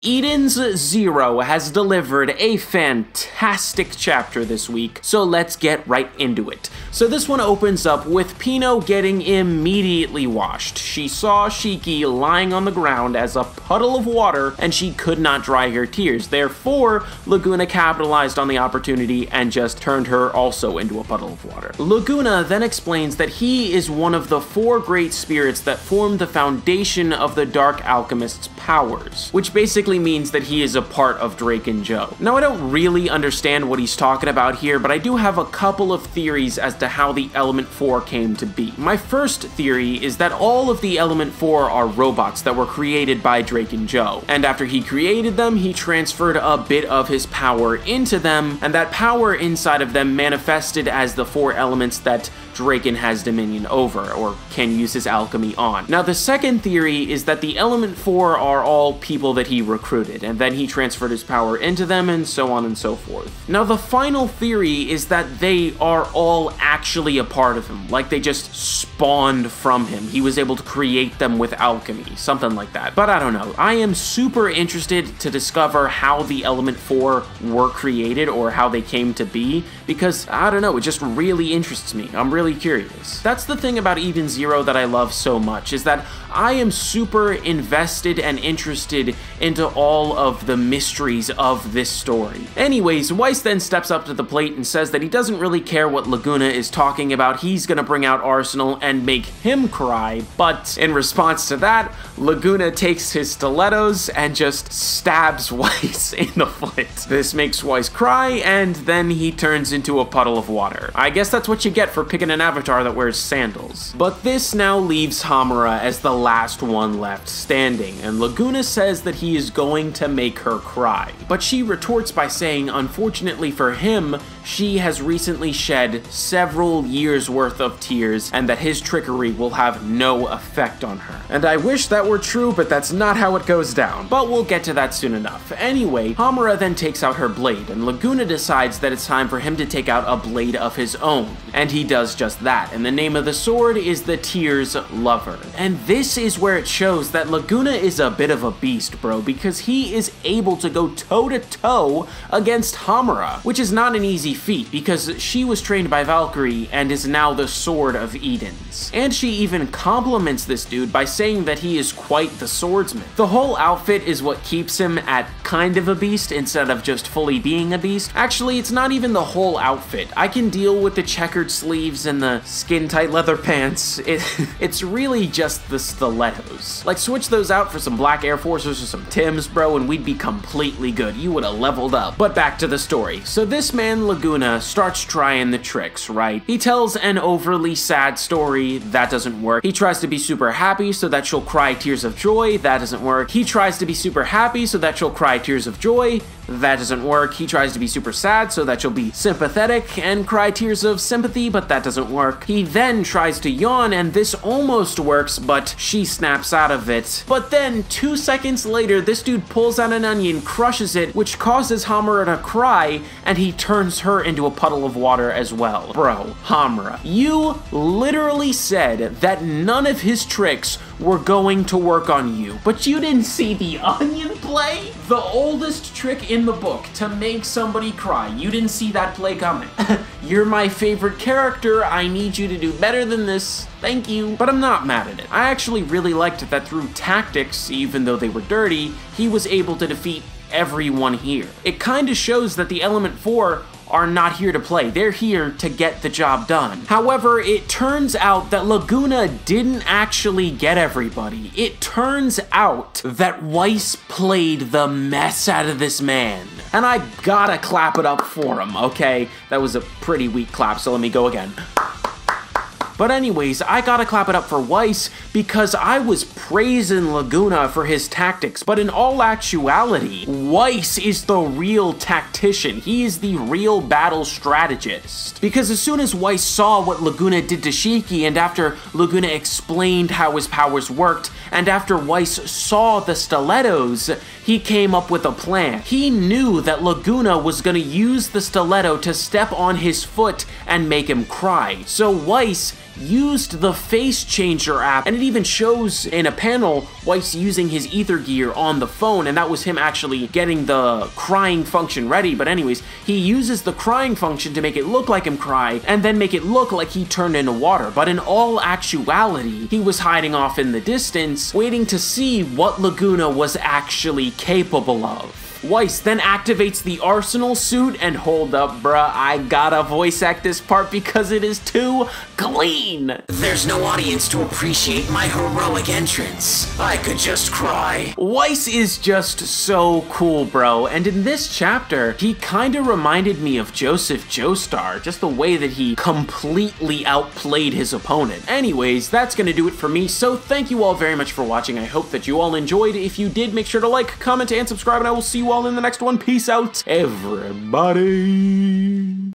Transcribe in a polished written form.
Eden's Zero has delivered a fantastic chapter this week, so let's get right into it. So this one opens up with Pino getting immediately washed. She saw Shiki lying on the ground as a puddle of water, and she could not dry her tears. Therefore, Laguna capitalized on the opportunity and just turned her also into a puddle of water. Laguna then explains that he is one of the 4 great spirits that form the foundation of the Dark Alchemist's powers, which basically means that he is a part of Drake and Joe. Now, I don't really understand what he's talking about here, but I do have a couple of theories as to how the Element 4 came to be. My first theory is that all of the Element 4 are robots that were created by Drake and Joe, and after he created them, he transferred a bit of his power into them, and that power inside of them manifested as the 4 elements that Draken has dominion over, or can use his alchemy on. Now, the second theory is that the Element 4 are all people that he recruited, and then he transferred his power into them, and so on and so forth. Now, the final theory is that they are all actually a part of him, like they just spawned from him. He was able to create them with alchemy, something like that. But I don't know. I am super interested to discover how the Element 4 were created, or how they came to be, because, I don't know, it just really interests me. I'm really curious. That's the thing about Eden Zero that I love so much, is that I am super invested and interested into all of the mysteries of this story. Anyways, Weiss then steps up to the plate and says that he doesn't really care what Laguna is talking about. He's gonna bring out Arsenal and make him cry, but in response to that, Laguna takes his stilettos and just stabs Weiss in the foot. This makes Weiss cry, and then he turns into a puddle of water. I guess that's what you get for picking an avatar that wears sandals. But this now leaves Hamura as the last one left standing, and Laguna says that he is going to make her cry. But she retorts by saying, unfortunately for him, she has recently shed several years worth of tears, and that his trickery will have no effect on her. And I wish that were true, but that's not how it goes down. But we'll get to that soon enough. Anyway, Hamura then takes out her blade, and Laguna decides that it's time for him to take out a blade of his own. And he does just that, and the name of the sword is the Tears Lover. And this is where it shows that Laguna is a bit of a beast, bro, because he is able to go toe-to-toe against Hamura, which is not an easy feat, because she was trained by Valkyrie and is now the Sword of Eden's. And she even compliments this dude by saying that he is quite the swordsman. The whole outfit is what keeps him at kind of a beast instead of just fully being a beast. Actually, it's not even the whole outfit. I can deal with the checkered sleeves and the skin-tight leather pants. It's really just the stilettos. Like, switch those out for some black Air Forces or some Timbs, bro, and we'd be completely good. You would have leveled up. But back to the story. So this man, Laguna, starts trying the tricks, right? He tells an overly sad story. That doesn't work. He tries to be super happy so that she'll cry tears of joy. That doesn't work. He tries to be super happy so that she'll cry tears of joy. That doesn't work. He tries to be super sad so that she'll be sympathetic and cry tears of sympathy, but that doesn't work. He then tries to yawn, and this almost works, but she snaps out of it. But then, 2 seconds later, this dude pulls out an onion, crushes it, which causes Hamura to cry, and he turns her into a puddle of water as well. Bro, Hamura, you literally said that none of his tricks were going to work on you, but you didn't see the onion play? The oldest trick in the book to make somebody cry. You didn't see that play coming. You're my favorite character. I need you to do better than this. Thank you. But I'm not mad at it. I actually really liked that through tactics, even though they were dirty, he was able to defeat everyone here. It kind of shows that the Element 4 are not here to play. They're here to get the job done. However, it turns out that Laguna didn't actually get everybody. It turns out that Weiss played the mess out of this man. And I gotta clap it up for him, okay? That was a pretty weak clap, so let me go again. But anyways, I gotta clap it up for Weiss because I was praising Laguna for his tactics, but in all actuality, Weiss is the real tactician. He is the real battle strategist. Because as soon as Weiss saw what Laguna did to Shiki, and after Laguna explained how his powers worked, and after Weiss saw the stilettos, he came up with a plan. He knew that Laguna was gonna use the stiletto to step on his foot and make him cry. So Weiss used the face changer app, and it even shows in a panel Weiss using his ether gear on the phone, and that was him actually getting the crying function ready. But anyways, he uses the crying function to make it look like him cry, and then make it look like he turned into water. But in all actuality, he was hiding off in the distance, waiting to see what Laguna was actually capable of. Weiss then activates the Arsenal suit, and hold up bruh, I gotta voice act this part because it is too clean! There's no audience to appreciate my heroic entrance. I could just cry. Weiss is just so cool, bro, and in this chapter, he kinda reminded me of Joseph Joestar, just the way that he completely outplayed his opponent. Anyways, that's gonna do it for me, so thank you all very much for watching. I hope that you all enjoyed. If you did, make sure to like, comment, and subscribe, and I will see you all in the next one. Peace out, everybody.